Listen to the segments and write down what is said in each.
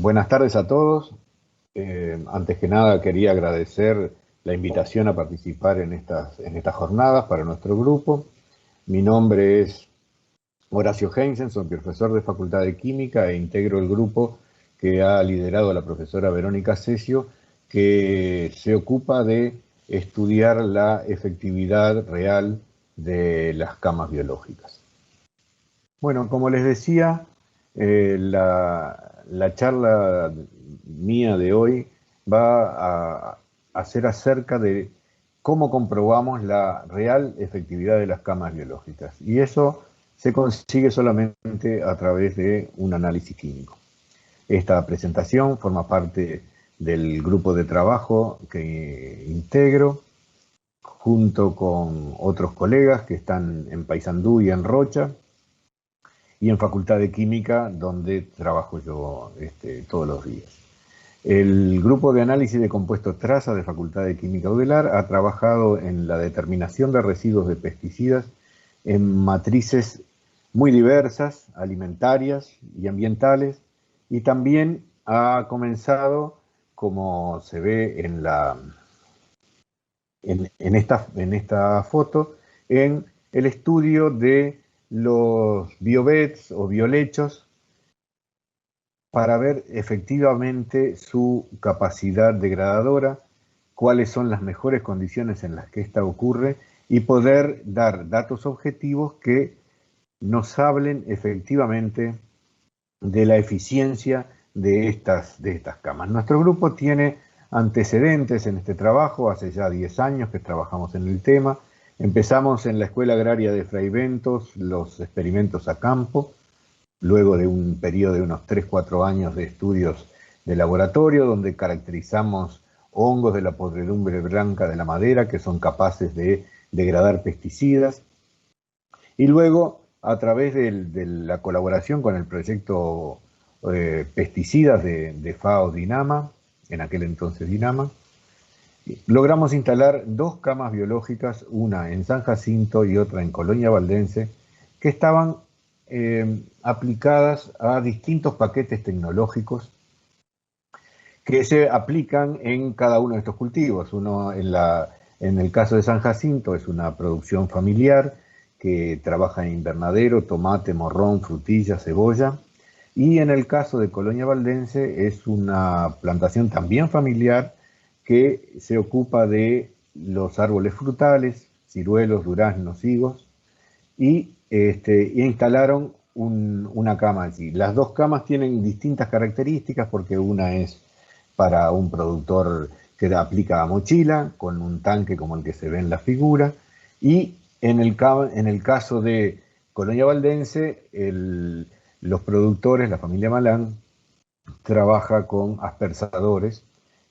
Buenas tardes a todos. Antes que nada quería agradecer la invitación a participar en estas jornadas para nuestro grupo. Mi nombre es Horacio Heinzen, soy profesor de Facultad de Química e integro el grupo que ha liderado la profesora Verónica Cesio, que se ocupa de estudiar la efectividad real de las camas biológicas. Bueno, como les decía, la charla mía de hoy va a ser acerca de cómo comprobamos la real efectividad de las camas biológicas. Y eso se consigue solamente a través de un análisis químico. Esta presentación forma parte del grupo de trabajo que integro junto con otros colegas que están en Paysandú y en Rocha, y en Facultad de Química, donde trabajo yo todos los días. El grupo de análisis de compuestos traza de Facultad de Química UDELAR ha trabajado en la determinación de residuos de pesticidas en matrices muy diversas, alimentarias y ambientales, y también ha comenzado, como se ve en esta foto, en el estudio de los biobets o biolechos para ver efectivamente su capacidad degradadora, cuáles son las mejores condiciones en las que ésta ocurre y poder dar datos objetivos que nos hablen efectivamente de la eficiencia de estas camas. Nuestro grupo tiene antecedentes en este trabajo, hace ya 10 años que trabajamos en el tema. Empezamos en la Escuela Agraria de Fray Bentos los experimentos a campo, luego de un periodo de unos 3-4 años de estudios de laboratorio, donde caracterizamos hongos de la podredumbre blanca de la madera que son capaces de degradar pesticidas. Y luego, a través de la colaboración con el proyecto Pesticidas de FAO Dinama, en aquel entonces Dinama, logramos instalar 2 camas biológicas, una en San Jacinto y otra en Colonia Valdense, que estaban aplicadas a distintos paquetes tecnológicos que se aplican en cada uno de estos cultivos. Uno en el caso de San Jacinto es una producción familiar que trabaja en invernadero, tomate, morrón, frutilla, cebolla. Y en el caso de Colonia Valdense es una plantación también familiar que se ocupa de los árboles frutales, ciruelos, duraznos, higos, y instalaron una cama allí. Las 2 camas tienen distintas características porque una es para un productor que aplica a mochila, con un tanque como el que se ve en la figura, y en el caso de Colonia Valdense, los productores, la familia Malán, trabaja con aspersadores,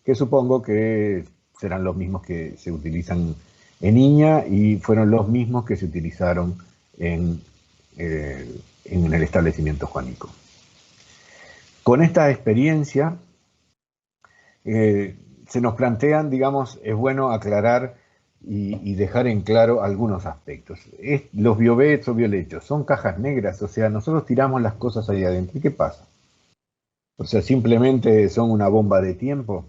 que supongo que serán los mismos que se utilizan en Iña y fueron los mismos que se utilizaron en el establecimiento Juanico. Con esta experiencia se nos plantean, digamos, es bueno aclarar y dejar en claro algunos aspectos. Los biobets o biolechos son cajas negras, o sea, nosotros tiramos las cosas ahí adentro. ¿Y qué pasa? O sea, simplemente son una bomba de tiempo.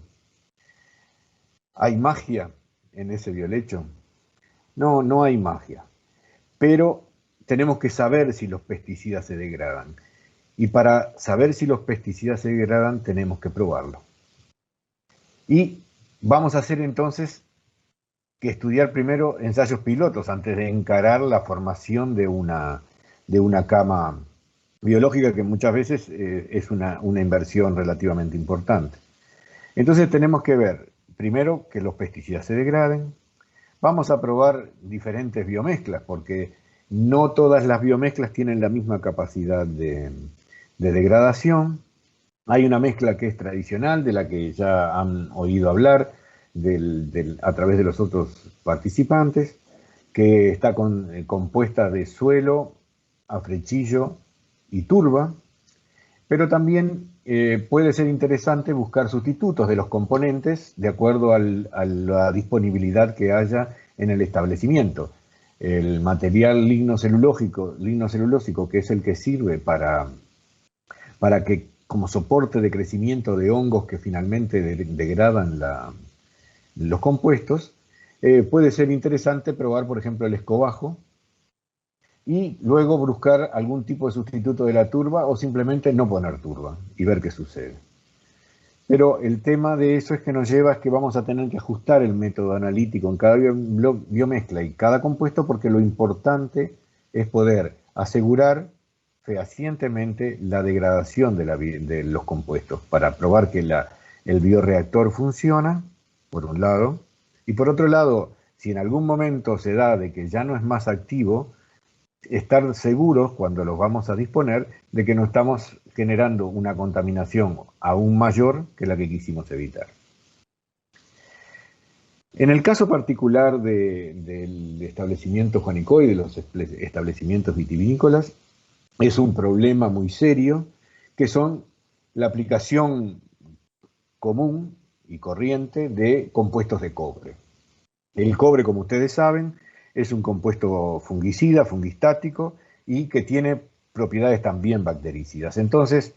¿Hay magia en ese biolecho? No, no hay magia. Pero tenemos que saber si los pesticidas se degradan. Y para saber si los pesticidas se degradan, tenemos que probarlo. Y vamos a hacer entonces que estudiar primero ensayos pilotos antes de encarar la formación de una cama biológica que muchas veces es una inversión relativamente importante. Entonces tenemos que ver primero que los pesticidas se degraden. Vamos a probar diferentes biomezclas porque no todas las biomezclas tienen la misma capacidad de degradación. Hay una mezcla que es tradicional, de la que ya han oído hablar a través de los otros participantes, que está compuesta de suelo, afrechillo y turba, pero también puede ser interesante buscar sustitutos de los componentes de acuerdo a la disponibilidad que haya en el establecimiento. El material lignocelulósico, que es el que sirve para que como soporte de crecimiento de hongos que finalmente degradan los compuestos, puede ser interesante probar, por ejemplo, el escobajo y luego buscar algún tipo de sustituto de la turba o simplemente no poner turba y ver qué sucede. Pero el tema de eso es que nos lleva a que vamos a tener que ajustar el método analítico en cada biomezcla y cada compuesto, porque lo importante es poder asegurar fehacientemente la degradación de los compuestos para probar que el bioreactor funciona, por un lado, y por otro lado, si en algún momento se da de que ya no es más activo, estar seguros cuando los vamos a disponer de que no estamos generando una contaminación aún mayor que la que quisimos evitar. En el caso particular del establecimiento Juanico y de los establecimientos vitivinícolas, es un problema muy serio, que son la aplicación común y corriente de compuestos de cobre. El cobre, como ustedes saben, es un compuesto fungicida, fungistático, y que tiene propiedades también bactericidas. Entonces,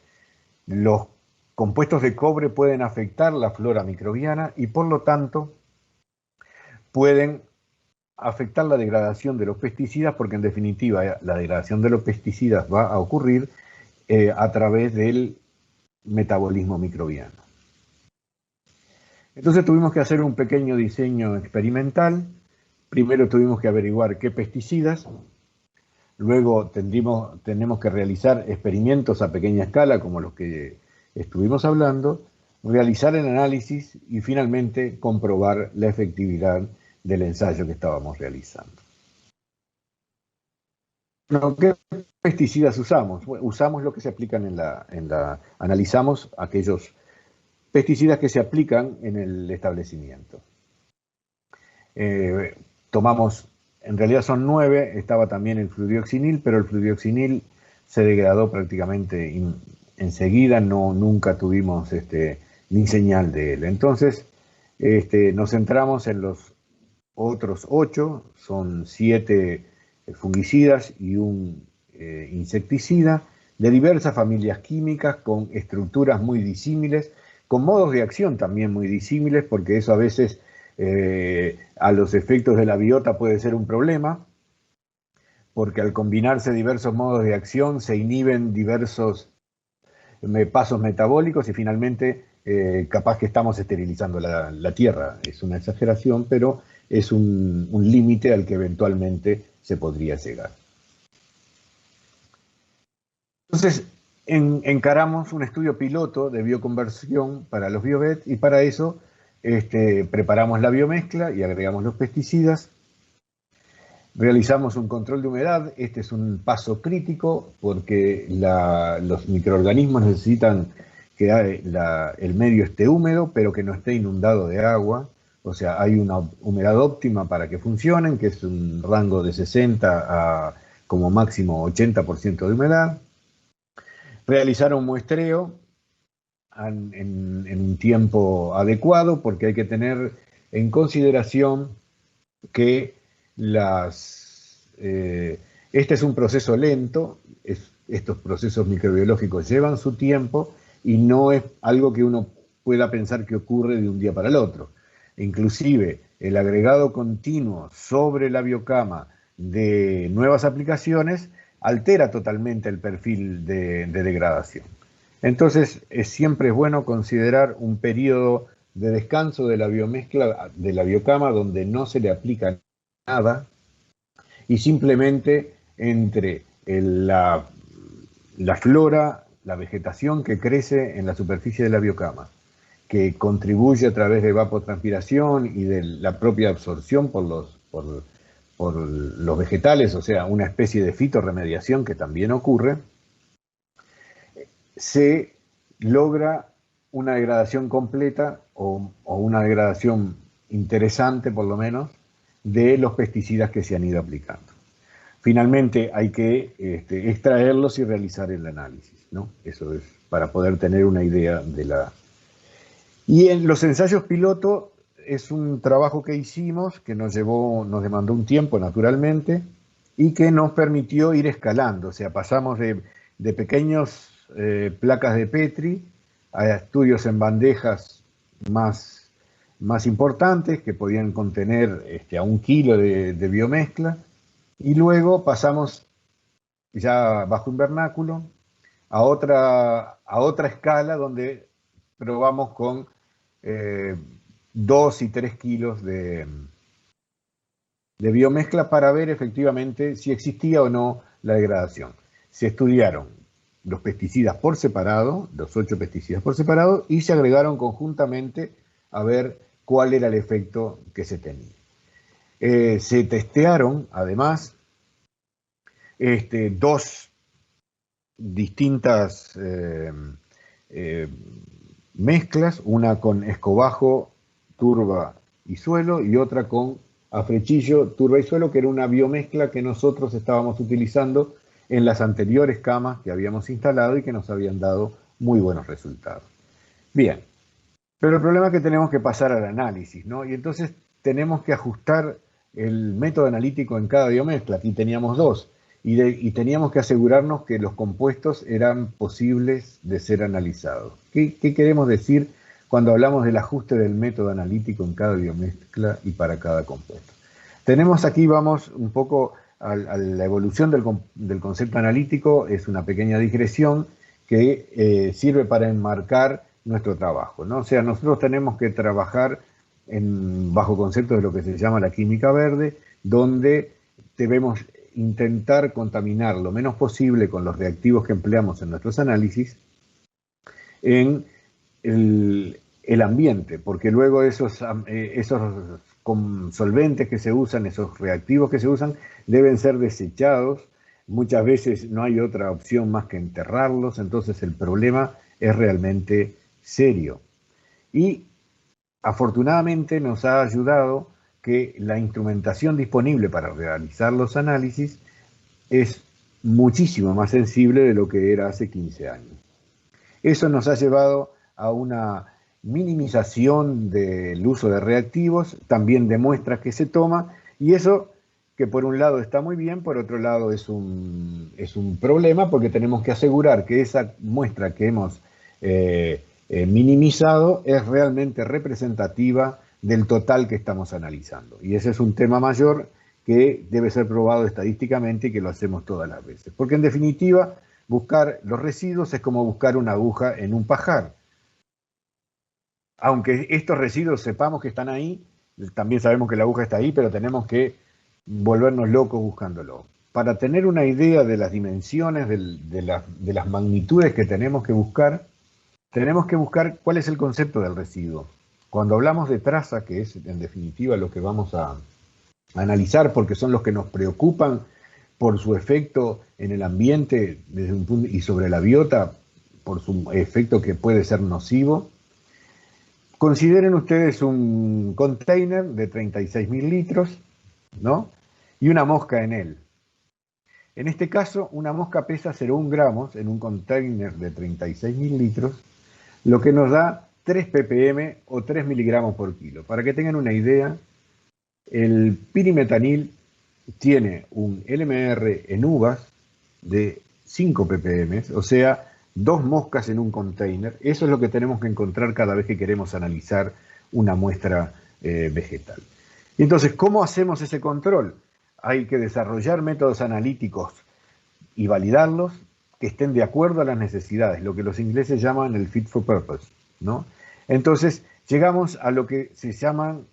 los compuestos de cobre pueden afectar la flora microbiana y, por lo tanto, pueden afectar la degradación de los pesticidas, porque en definitiva la degradación de los pesticidas va a ocurrir a través del metabolismo microbiano. Entonces tuvimos que hacer un pequeño diseño experimental. Primero tuvimos que averiguar qué pesticidas, luego tenemos que realizar experimentos a pequeña escala, como los que estuvimos hablando, realizar el análisis y finalmente comprobar la efectividad del ensayo que estábamos realizando. Bueno, ¿qué pesticidas usamos? Bueno, usamos lo que se aplican analizamos aquellos pesticidas que se aplican en el establecimiento. Tomamos, en realidad son 9, estaba también el fludioxinil, pero el fludioxinil se degradó prácticamente enseguida, nunca tuvimos ni señal de él. Entonces, nos centramos en los otros 8, son 7 fungicidas y un insecticida de diversas familias químicas con estructuras muy disímiles, con modos de acción también muy disímiles, porque eso a veces a los efectos de la biota puede ser un problema, porque al combinarse diversos modos de acción se inhiben diversos pasos metabólicos y finalmente capaz que estamos esterilizando la tierra. Es una exageración, pero es un límite al que eventualmente se podría llegar. Entonces, encaramos un estudio piloto de bioconversión para los BioVet y para eso preparamos la biomezcla y agregamos los pesticidas. Realizamos un control de humedad. Este es un paso crítico porque los microorganismos necesitan que el medio esté húmedo, pero que no esté inundado de agua. O sea, hay una humedad óptima para que funcionen, que es un rango de 60 a como máximo 80% de humedad. Realizar un muestreo en un tiempo adecuado, porque hay que tener en consideración que este es un proceso lento, estos procesos microbiológicos llevan su tiempo y no es algo que uno pueda pensar que ocurre de un día para el otro. Inclusive el agregado continuo sobre la biocama de nuevas aplicaciones altera totalmente el perfil de degradación. Entonces siempre es bueno considerar un periodo de descanso de la biomezcla, de la biocama, donde no se le aplica nada y simplemente entre la flora, la vegetación que crece en la superficie de la biocama, que contribuye a través de evapotranspiración y de la propia absorción por los vegetales, o sea, una especie de fitorremediación que también ocurre, se logra una degradación completa o una degradación interesante, por lo menos, de los pesticidas que se han ido aplicando. Finalmente hay que extraerlos y realizar el análisis, ¿no? Eso es para poder tener una idea de la... Y en los ensayos piloto es un trabajo que hicimos que nos demandó un tiempo naturalmente y que nos permitió ir escalando, o sea, pasamos de pequeños placas de Petri a estudios en bandejas más importantes que podían contener a 1 kilo de biomezcla, y luego pasamos ya bajo invernáculo a otra escala donde probamos con 2 y 3 kilos de biomezcla para ver efectivamente si existía o no la degradación. Se estudiaron los pesticidas por separado, los 8 pesticidas por separado, y se agregaron conjuntamente a ver cuál era el efecto que se tenía. Se testearon además 2 distintas mezclas, una con escobajo, turba y suelo, y otra con afrechillo, turba y suelo, que era una biomezcla que nosotros estábamos utilizando en las anteriores camas que habíamos instalado y que nos habían dado muy buenos resultados. Bien, pero el problema es que tenemos que pasar al análisis, ¿no? Y entonces tenemos que ajustar el método analítico en cada biomezcla. Aquí teníamos 2, y teníamos que asegurarnos que los compuestos eran posibles de ser analizados. ¿Qué queremos decir cuando hablamos del ajuste del método analítico en cada biomezcla y para cada compuesto? Tenemos aquí, vamos un poco a la evolución del concepto analítico. Es una pequeña digresión que sirve para enmarcar nuestro trabajo, ¿no? O sea, nosotros tenemos que trabajar bajo conceptos de lo que se llama la química verde, donde debemos intentar contaminar lo menos posible con los reactivos que empleamos en nuestros análisis en el ambiente, porque luego esos solventes que se usan, esos reactivos que se usan, deben ser desechados. Muchas veces no hay otra opción más que enterrarlos, entonces el problema es realmente serio. Y afortunadamente nos ha ayudado que la instrumentación disponible para realizar los análisis es muchísimo más sensible de lo que era hace 15 años. Eso nos ha llevado a una minimización del uso de reactivos, también de muestras que se toma, y eso, que por un lado está muy bien, por otro lado es un problema, porque tenemos que asegurar que esa muestra que hemos minimizado es realmente representativa del total que estamos analizando. Y ese es un tema mayor que debe ser probado estadísticamente y que lo hacemos todas las veces. Porque en definitiva, buscar los residuos es como buscar una aguja en un pajar. Aunque estos residuos sepamos que están ahí, también sabemos que la aguja está ahí, pero tenemos que volvernos locos buscándolo. Para tener una idea de las dimensiones, de las magnitudes que tenemos que buscar cuál es el concepto del residuo. Cuando hablamos de traza, que es en definitiva lo que vamos a analizar, porque son los que nos preocupan por su efecto en el ambiente desde un punto, y sobre la biota por su efecto que puede ser nocivo, consideren ustedes un container de 36.000 litros, ¿no? Y una mosca en él. En este caso, una mosca pesa 0,1 gramos en un container de 36.000 litros, lo que nos da 3 ppm o 3 miligramos por kilo. Para que tengan una idea, el pirimetanil tiene un LMR en uvas de 5 ppm, o sea, 2 moscas en un container. Eso es lo que tenemos que encontrar cada vez que queremos analizar una muestra vegetal. Y entonces, ¿cómo hacemos ese control? Hay que desarrollar métodos analíticos y validarlos que estén de acuerdo a las necesidades, lo que los ingleses llaman el fit for purpose, ¿no? Entonces, llegamos a lo que se llaman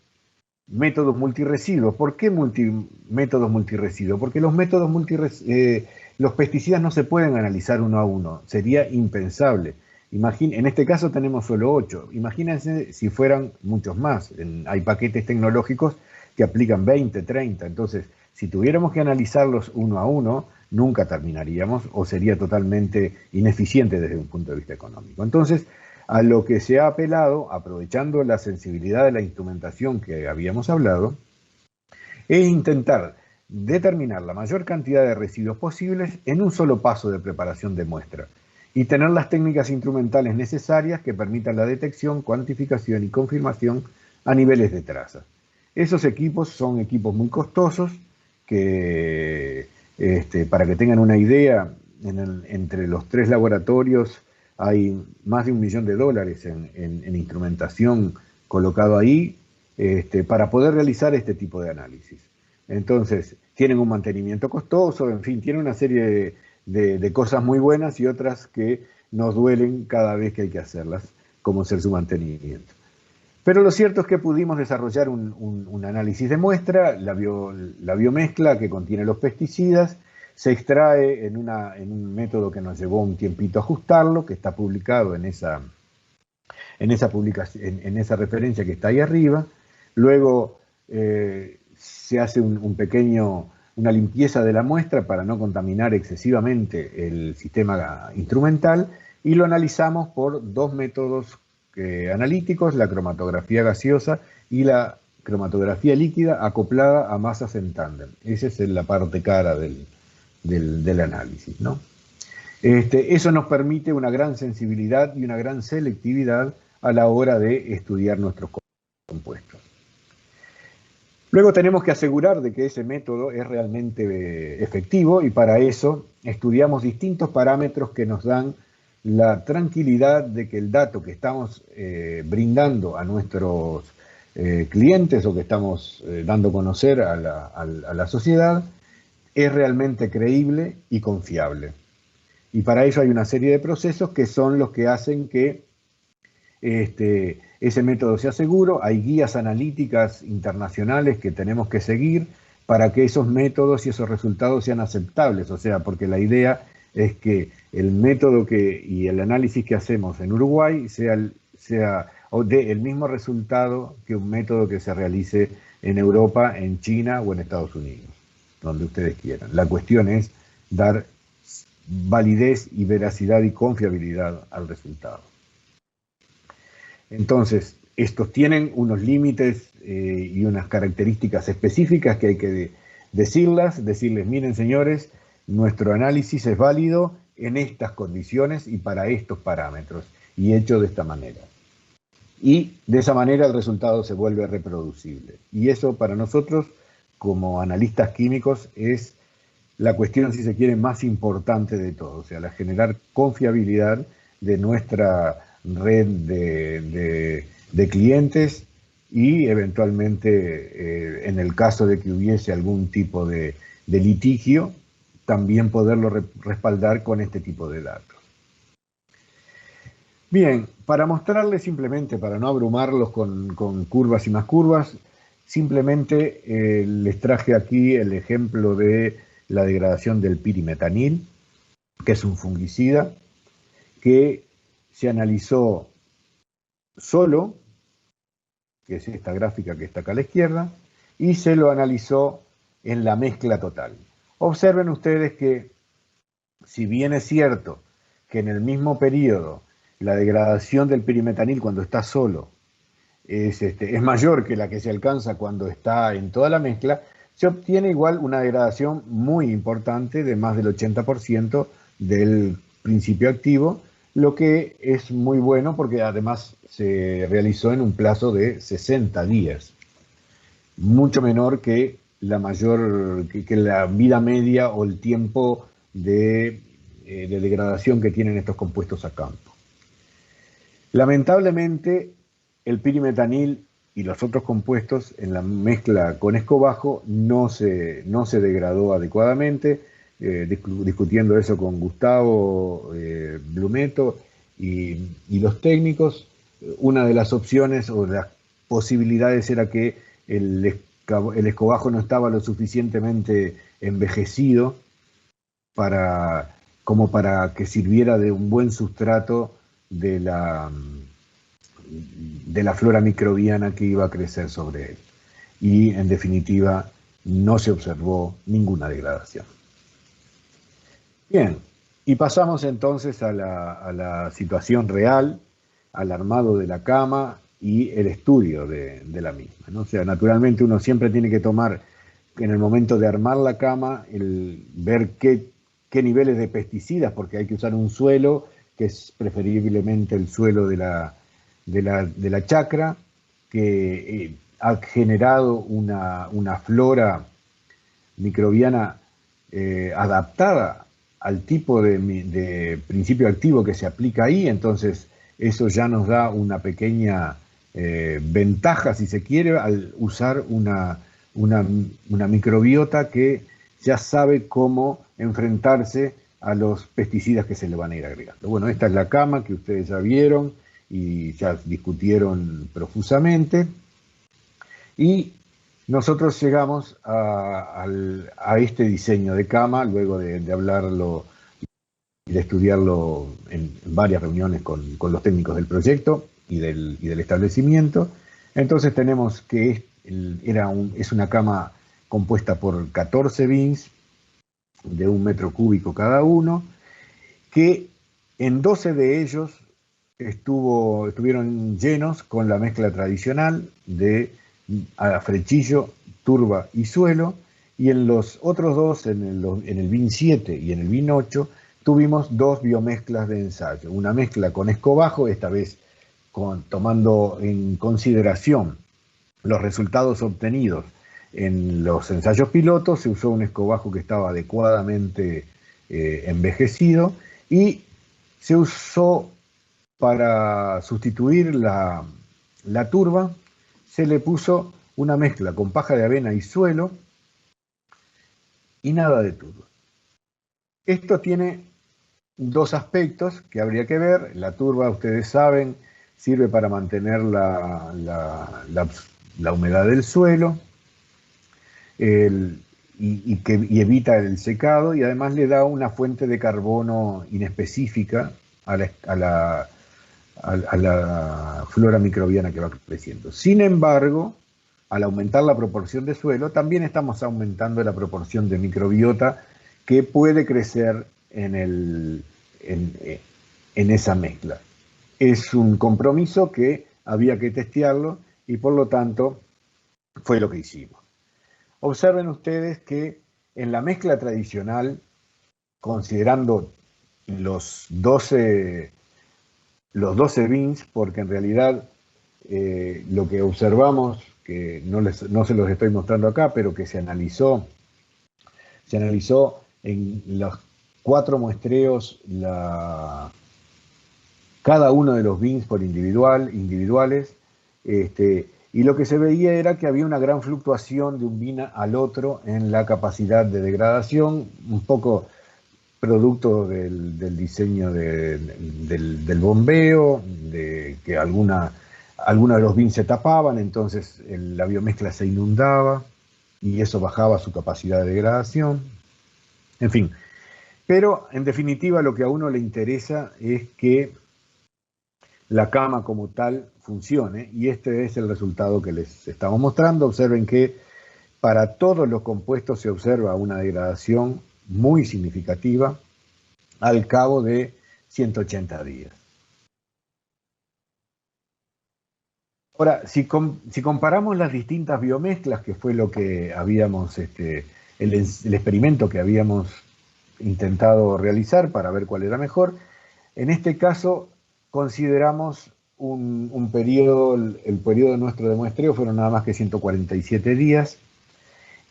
métodos multiresiduos. ¿Por qué métodos multiresiduos? Porque los métodos los pesticidas no se pueden analizar uno a uno, sería impensable. En este caso tenemos solo 8, imagínense si fueran muchos más. Hay paquetes tecnológicos que aplican 20, 30, entonces si tuviéramos que analizarlos uno a uno, nunca terminaríamos o sería totalmente ineficiente desde un punto de vista económico. Entonces, a lo que se ha apelado, aprovechando la sensibilidad de la instrumentación que habíamos hablado, es intentar determinar la mayor cantidad de residuos posibles en un solo paso de preparación de muestra y tener las técnicas instrumentales necesarias que permitan la detección, cuantificación y confirmación a niveles de traza. Esos equipos son equipos muy costosos que, para que tengan una idea, entre los 3 laboratorios hay más de $1 millón en instrumentación colocado ahí para poder realizar este tipo de análisis. Entonces, tienen un mantenimiento costoso, en fin, tienen una serie de cosas muy buenas y otras que nos duelen cada vez que hay que hacerlas, como ser su mantenimiento. Pero lo cierto es que pudimos desarrollar un análisis de muestra, la biomezcla que contiene los pesticidas, se extrae en un método que nos llevó un tiempito ajustarlo, que está publicado en esa referencia que está ahí arriba. Luego se hace una limpieza de la muestra para no contaminar excesivamente el sistema instrumental y lo analizamos por 2 métodos analíticos, la cromatografía gaseosa y la cromatografía líquida acoplada a masas en tándem. Esa es la parte cara del análisis, ¿no? Eso nos permite una gran sensibilidad y una gran selectividad a la hora de estudiar nuestros compuestos. Luego tenemos que asegurar de que ese método es realmente efectivo y para eso estudiamos distintos parámetros que nos dan la tranquilidad de que el dato que estamos brindando a nuestros clientes o que estamos dando a conocer a la sociedad es realmente creíble y confiable. Y para ello hay una serie de procesos que son los que hacen que ese método sea seguro. Hay guías analíticas internacionales que tenemos que seguir para que esos métodos y esos resultados sean aceptables. O sea, porque la idea es que el método y el análisis que hacemos en Uruguay o dé el mismo resultado que un método que se realice en Europa, en China o en Estados Unidos, donde ustedes quieran. La cuestión es dar validez y veracidad y confiabilidad al resultado. Entonces, estos tienen unos límites y unas características específicas que hay que decirles, miren señores, nuestro análisis es válido en estas condiciones y para estos parámetros, y hecho de esta manera. Y de esa manera el resultado se vuelve reproducible. Y eso para nosotros, como analistas químicos, es la cuestión, si se quiere, más importante de todo. O sea, la generar confiabilidad de nuestra red de clientes y eventualmente, en el caso de que hubiese algún tipo de litigio, también poderlo respaldar con este tipo de datos. Bien, para mostrarles simplemente, para no abrumarlos con curvas y más curvas, simplemente les traje aquí el ejemplo de la degradación del pirimetanil, que es un fungicida, que se analizó solo, que es esta gráfica que está acá a la izquierda, y se lo analizó en la mezcla total. Observen ustedes que, si bien es cierto que en el mismo periodo la degradación del pirimetanil cuando está solo es mayor que la que se alcanza cuando está en toda la mezcla, se obtiene igual una degradación muy importante de más del 80% del principio activo, lo que es muy bueno porque además se realizó en un plazo de 60 días, mucho menor que la vida media o el tiempo de degradación que tienen estos compuestos a campo. Lamentablemente, el pirimetanil y los otros compuestos en la mezcla con escobajo no se degradó adecuadamente. Discutiendo eso con Gustavo Blumetto y los técnicos, una de las opciones o las posibilidades era que el escobajo no estaba lo suficientemente envejecido como para que sirviera de un buen sustrato de la flora microbiana que iba a crecer sobre él. Y en definitiva no se observó ninguna degradación. Bien, y pasamos entonces a la situación real, al armado de la cama y el estudio de la misma, ¿no? O sea, naturalmente uno siempre tiene que tomar, en el momento de armar la cama, ver qué niveles de pesticidas, porque hay que usar un suelo que es preferiblemente el suelo de la chacra, que ha generado una flora microbiana adaptada al tipo de principio activo que se aplica ahí, entonces eso ya nos da una pequeña ventaja, si se quiere, al usar una microbiota que ya sabe cómo enfrentarse a los pesticidas que se le van a ir agregando. Bueno, esta es la cama que ustedes ya vieron y ya discutieron profusamente. Y nosotros llegamos a este diseño de cama, luego de hablarlo y de estudiarlo en varias reuniones con los técnicos del proyecto y del establecimiento. Entonces tenemos que es una cama compuesta por 14 bins de 1 metro cúbico cada uno, que en 12 de ellos estuvieron llenos con la mezcla tradicional de frechillo, turba y suelo, y en los otros dos, en el bin 7 y en el bin 8, tuvimos 2 biomezclas de ensayo. Una mezcla con escobajo, esta vez tomando en consideración los resultados obtenidos en los ensayos pilotos, se usó un escobajo que estaba adecuadamente envejecido y se usó para sustituir la turba, se le puso una mezcla con paja de avena y suelo y nada de turba. Esto tiene 2 aspectos que habría que ver. La turba, ustedes saben, sirve para mantener la humedad del suelo y evita el secado, y además le da una fuente de carbono inespecífica a la flora microbiana que va creciendo. Sin embargo, al aumentar la proporción de suelo, también estamos aumentando la proporción de microbiota que puede crecer en esa mezcla. Es un compromiso que había que testearlo y por lo tanto fue lo que hicimos. Observen ustedes que en la mezcla tradicional, considerando los 12 bins, porque en realidad lo que observamos, que no se los estoy mostrando acá, pero que se analizó en los 4 muestreos cada uno de los bins por individuales, y lo que se veía era que había una gran fluctuación de un bin al otro en la capacidad de degradación, un poco producto del diseño del bombeo, de que algunos de los bins se tapaban, entonces la biomezcla se inundaba y eso bajaba su capacidad de degradación. En fin, pero en definitiva lo que a uno le interesa es que la cama como tal funcione, y este es el resultado que les estamos mostrando. Observen que para todos los compuestos se observa una degradación muy significativa al cabo de 180 días. Ahora, si comparamos las distintas biomezclas, que fue lo que habíamos, el experimento que habíamos intentado realizar para ver cuál era mejor, en este caso consideramos un periodo, el periodo nuestro de muestreo fueron nada más que 147 días,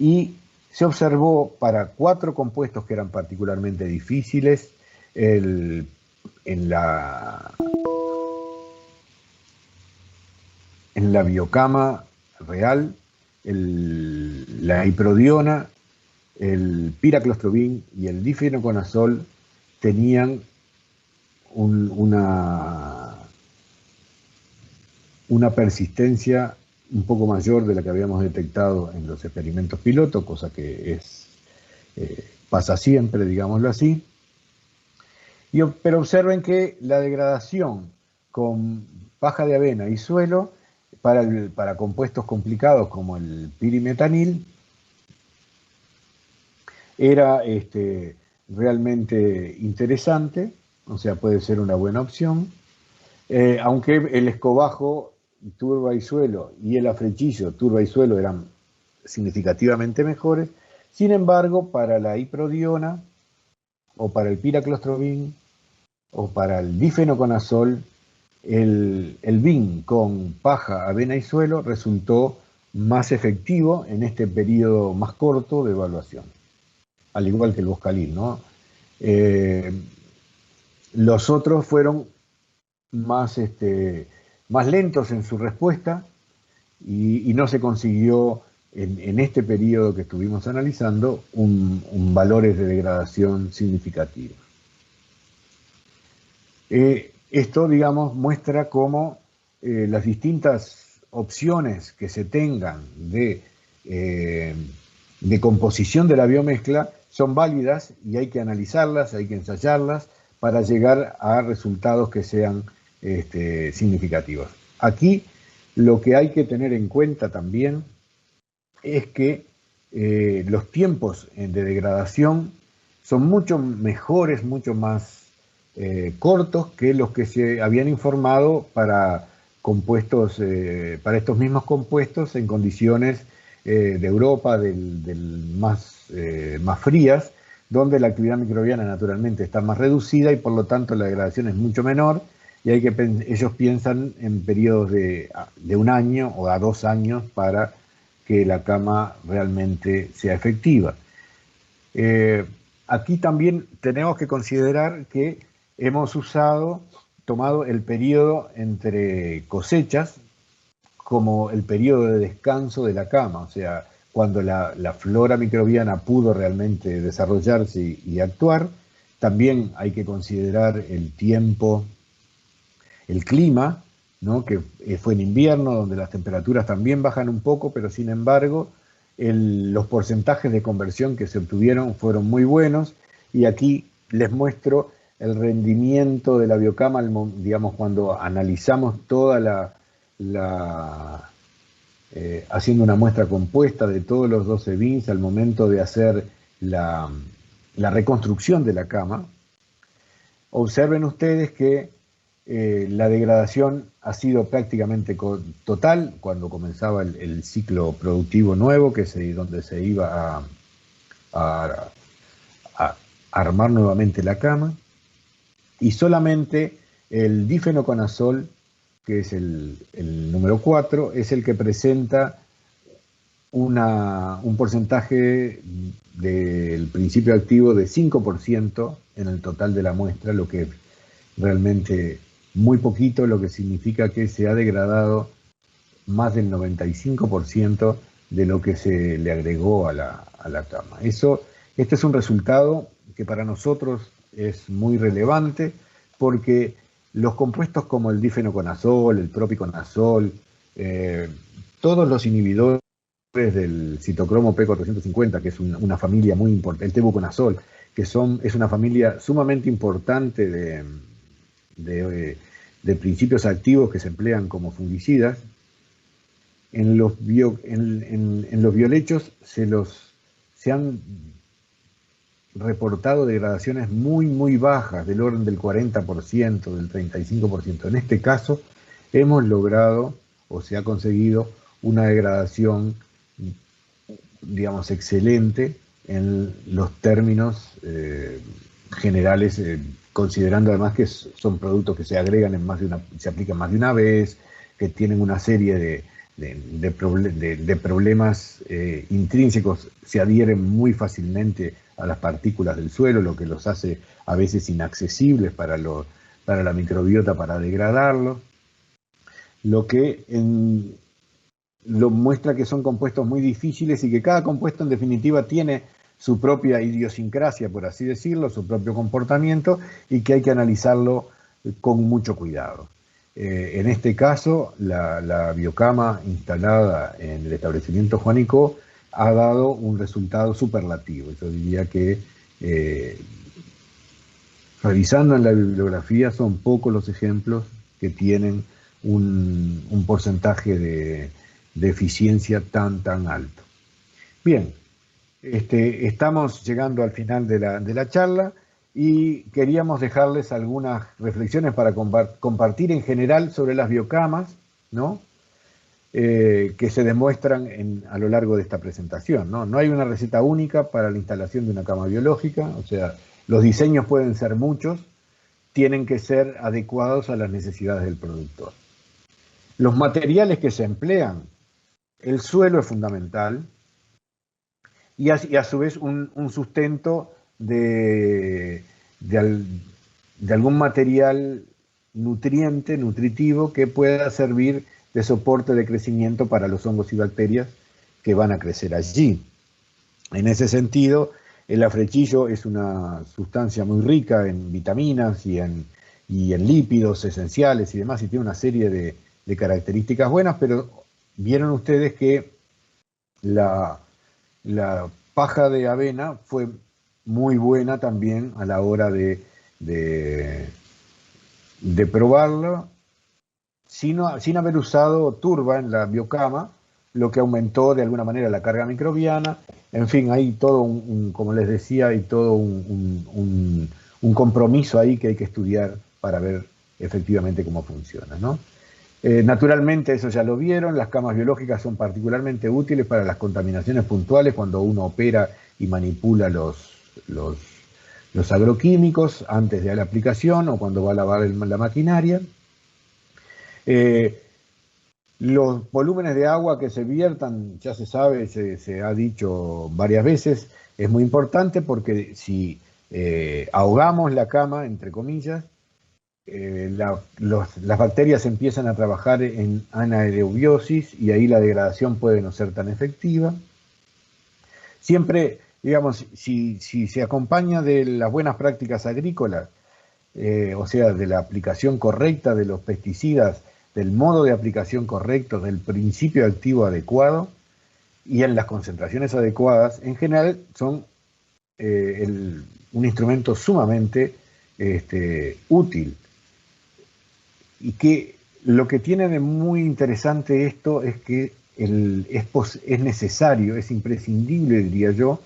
y se observó para 4 compuestos que eran particularmente difíciles, en la biocama real, la iprodiona, el piraclostrobin y el difenoconazol tenían una persistencia un poco mayor de la que habíamos detectado en los experimentos piloto, cosa que pasa siempre, digámoslo así. Pero observen que la degradación con paja de avena y suelo para compuestos complicados como el pirimetanil era realmente interesante, o sea, puede ser una buena opción, aunque el escobajo, turba y suelo, y el afrechillo, turba y suelo, eran significativamente mejores. Sin embargo, para la iprodiona, o para el piraclostrobin, o para el difenoconazol, el bin con paja, avena y suelo resultó más efectivo en este periodo más corto de evaluación, al igual que el boscalil, ¿no? Eh, los otros fueron más, más lentos en su respuesta y no se consiguió en este periodo que estuvimos analizando valores de degradación significativos. Esto, digamos, muestra cómo las distintas opciones que se tengan de composición de la biomezcla son válidas y hay que analizarlas, hay que ensayarlas para llegar a resultados que sean significativos. Aquí lo que hay que tener en cuenta también es que los tiempos de degradación son mucho mejores, mucho más cortos que los que se habían informado para compuestos, para estos mismos compuestos en condiciones de Europa, más frías, donde la actividad microbiana naturalmente está más reducida y por lo tanto la degradación es mucho menor y ellos piensan en periodos de 1 año o a 2 años para que la cama realmente sea efectiva. Aquí también tenemos que considerar que hemos tomado el periodo entre cosechas como el periodo de descanso de la cama, o sea, cuando la flora microbiana pudo realmente desarrollarse y actuar. También hay que considerar el tiempo, el clima, ¿no? Que fue en invierno, donde las temperaturas también bajan un poco, pero sin embargo los porcentajes de conversión que se obtuvieron fueron muy buenos, y aquí les muestro el rendimiento de la biocama, digamos, cuando analizamos toda haciendo una muestra compuesta de todos los 12 bins al momento de hacer la reconstrucción de la cama. Observen ustedes que la degradación ha sido prácticamente total cuando comenzaba el ciclo productivo nuevo, donde se iba a armar nuevamente la cama, y solamente el difenoconazol, que es el número 4, es el que presenta un porcentaje del principio activo de 5% en el total de la muestra, lo que es realmente muy poquito, lo que significa que se ha degradado más del 95% de lo que se le agregó a la cama. Este es un resultado que para nosotros es muy relevante, porque los compuestos como el difenoconazol, el propiconazol, todos los inhibidores del citocromo P450, que es una familia muy importante, el tebuconazol, que es una familia sumamente importante de principios activos que se emplean como fungicidas. En los biolechos se han reportado degradaciones muy bajas, del orden del 40%, del 35%. En este caso hemos logrado, o se ha conseguido, una degradación, digamos, excelente en los términos generales, considerando además que son productos que se agregan se aplican más de una vez, que tienen una serie de problemas intrínsecos, se adhieren muy fácilmente a las partículas del suelo, lo que los hace a veces inaccesibles para la microbiota para degradarlo, lo que lo muestra que son compuestos muy difíciles y que cada compuesto en definitiva tiene su propia idiosincrasia, por así decirlo, su propio comportamiento, y que hay que analizarlo con mucho cuidado. En este caso, la biocama instalada en el establecimiento Juanico ha dado un resultado superlativo. Yo diría que, revisando en la bibliografía, son pocos los ejemplos que tienen un porcentaje de eficiencia tan alto. Bien, estamos llegando al final de la charla y queríamos dejarles algunas reflexiones para compartir en general sobre las biocamas, ¿no? Que se demuestran a lo largo de esta presentación, ¿no? No hay una receta única para la instalación de una cama biológica, o sea, los diseños pueden ser muchos, tienen que ser adecuados a las necesidades del productor. Los materiales que se emplean, el suelo es fundamental, y a su vez un sustento de, de, al- de algún material nutritivo que pueda servir de soporte de crecimiento para los hongos y bacterias que van a crecer allí. En ese sentido, el afrechillo es una sustancia muy rica en vitaminas y en lípidos esenciales y demás, y tiene una serie de características buenas, pero vieron ustedes que la, la paja de avena fue muy buena también a la hora de, de probarlo sin haber usado turba en la biocama, lo que aumentó de alguna manera la carga microbiana. En fin, hay todo como les decía, hay todo un compromiso ahí que hay que estudiar para ver efectivamente cómo funciona, ¿no? Naturalmente, eso ya lo vieron, las camas biológicas son particularmente útiles para las contaminaciones puntuales cuando uno opera y manipula los, los agroquímicos antes de la aplicación o cuando va a lavar la maquinaria. Eh, los volúmenes de agua que se viertan, ya se sabe, se ha dicho varias veces, es muy importante porque si ahogamos la cama, entre comillas, las bacterias empiezan a trabajar en anaerobiosis y ahí la degradación puede no ser tan efectiva. Siempre, digamos, si se acompaña de las buenas prácticas agrícolas, o sea, de la aplicación correcta de los pesticidas, del modo de aplicación correcto, del principio activo adecuado y en las concentraciones adecuadas, en general son un instrumento sumamente útil. Y que lo que tiene de muy interesante esto es que es necesario, es imprescindible, diría yo,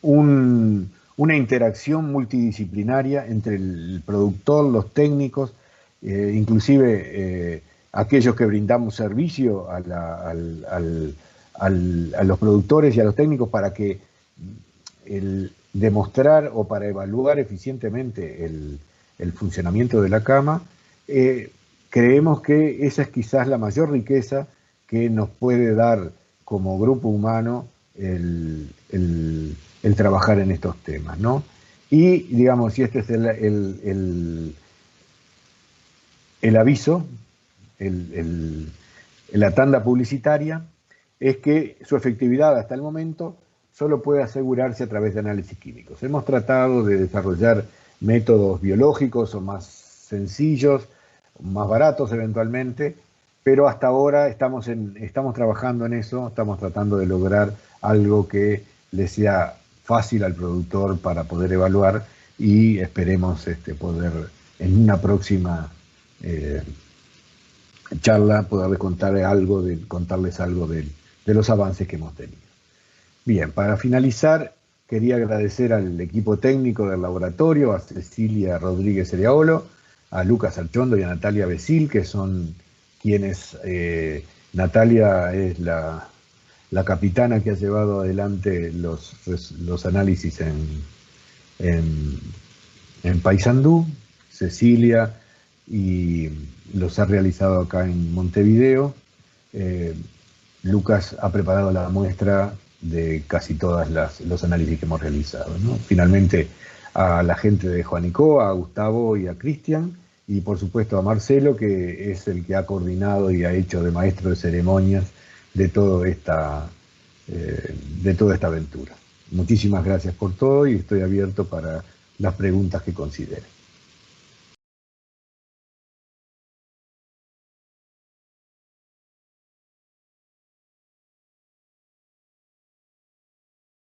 una interacción multidisciplinaria entre el productor, los técnicos, inclusive aquellos que brindamos servicio a los productores y a los técnicos para que demostrar o para evaluar eficientemente el funcionamiento de la cama. Creemos que esa es quizás la mayor riqueza que nos puede dar como grupo humano el trabajar en estos temas, ¿no? Y, digamos, y este es el aviso, la tanda publicitaria, es que su efectividad hasta el momento solo puede asegurarse a través de análisis químicos. Hemos tratado de desarrollar métodos biológicos o más sencillos, más baratos eventualmente, pero hasta ahora estamos trabajando en eso, estamos tratando de lograr algo que le sea fácil al productor para poder evaluar y esperemos poder en una próxima charla poderles contarles algo de los avances que hemos tenido. Bien, para finalizar, quería agradecer al equipo técnico del laboratorio, a Cecilia Rodríguez Eriaolo, a Lucas Archondo y a Natalia Becil, que son quienes, Natalia es la capitana que ha llevado adelante los análisis en Paysandú, Cecilia y los ha realizado acá en Montevideo. Lucas ha preparado la muestra de casi todos los análisis que hemos realizado, ¿no? Finalmente a la gente de Juanico, a Gustavo y a Cristian, y por supuesto a Marcelo, que es el que ha coordinado y ha hecho de maestro de ceremonias de toda esta aventura. Muchísimas gracias por todo y estoy abierto para las preguntas que consideren.